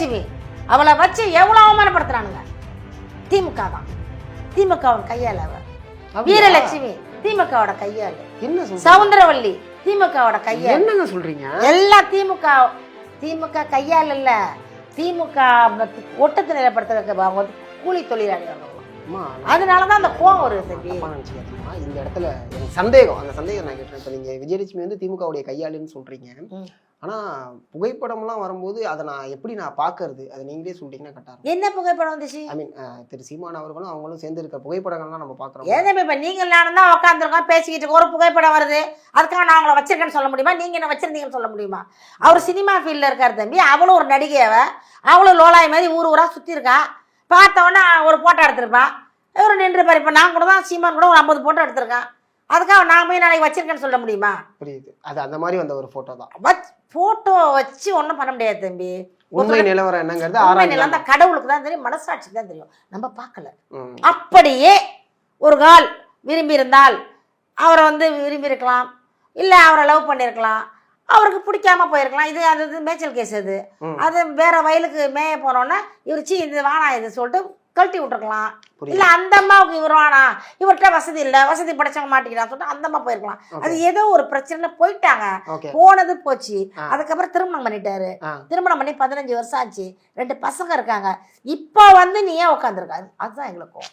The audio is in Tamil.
வீரலட்சுமி அவளை வச்சு எவ்வளவு அவமானப்படுத்துறானுங்க. திமுக தான், திமுகவின் கையால அவ வீரலட்சுமி, திமுகவோட கையாளு. என்ன சொல்றீங்க? சவுந்தரவல்லி திமுகவோட கையாளு. என்னங்க சொல்றீங்க? எல்லாம் திமுக கையால் இல்ல, திமுக ஒட்டத்தை நிலைப்படுத்துறதுக்கு அவங்க கூலி தொழிலாளி. அதனாலதான் அந்த கோவம் வருது தம்பி. இந்த இடத்துல எனக்கு சந்தேகம், அந்த சந்தேகம் நான் கேட்டேன். இப்போ நீங்க விஜயலட்சுமி வந்து திமுகவுடைய கையாளுன்னு சொல்றீங்க, ஆனா புகைப்படம்லாம் வரும்போது அதை நான் எப்படி பாக்குறது, அதை நீங்களே சொல்லிட்டீங்கன்னா கரெக்டா. என்ன புகைப்படம் வந்துச்சு? ஐ மீன் திரு சீமான் அவர்களும் அவங்களும் சேர்ந்து இருக்க புகைப்படங்கள்லாம் நம்ம பாக்குறோம். ஏன் இப்ப நீங்க நானும் தான் உட்காந்துருக்கோம் பேசிக்கிட்டு ஒரு புகைப்படம் வருது, அதுக்காக நான் அவங்கள வச்சிருக்கேன்னு சொல்ல முடியுமா? நீங்க என்ன வச்சிருந்தீங்கன்னு சொல்ல முடியுமா? அவர் சினிமா ஃபீல்ட்ல இருக்காரு தம்பி. அவளும் ஒரு நடிகையவ, அவளும் லோலாய் மாதிரி ஊர் ஊரா சுத்தி இருக்கா. பார்த்தவொன்னே ஒரு போட்டோ எடுத்திருப்பான், இவரு நின்று பாரு. இப்போ நான் கூட தான் சீமான் கூட ஒரு 50 போட்டோ எடுத்திருக்கேன், அதுக்காக நான் போய் நாளைக்கு வச்சிருக்கேன்னு சொல்ல முடியுமா? புரியுது. அது அந்த மாதிரி வந்த ஒரு போட்டோ தான். போட்டோ வச்சு ஒன்றும் பண்ண முடியாது தம்பி. உண்மை நிலவரம் என்னங்கிறது ஆராய்ச்சி கடவுளுக்கு தான் தெரியும், மனசாட்சிக்கு தான் தெரியும், நம்ம பார்க்கல. அப்படியே ஒரு கால் விரும்பி இருந்தால் அவரை வந்து விரும்பி இருக்கலாம், இல்லை அவரை லவ் பண்ணியிருக்கலாம், அவருக்கு பிடிக்காம போயிருக்கலாம். இது அது மேய்ச்சல் கேஸ். அது வேற வயலுக்கு மேய போனோன்னா இவர் இது வேணா இது சொல்லிட்டு கழட்டி விட்டுருக்கலாம். இல்ல அந்த அம்மாவுக்கு இவர் வேணா, இவர்கிட்ட வசதி இல்ல, வசதி படைச்சவங்க மாட்டிக்கிறான்னு சொல்லிட்டு அந்த அம்மா போயிருக்கலாம். அது ஏதோ ஒரு பிரச்சனை போயிட்டாங்க, போனது போச்சு. அதுக்கப்புறம் திருமணம் பண்ணிட்டாரு. திருமணம் பண்ணி 15 வருஷம் ஆச்சு, 2 பசங்க இருக்காங்க. இப்ப வந்து நீ ஏன் உட்காந்துருக்காரு? அதுதான் எங்களுக்கும்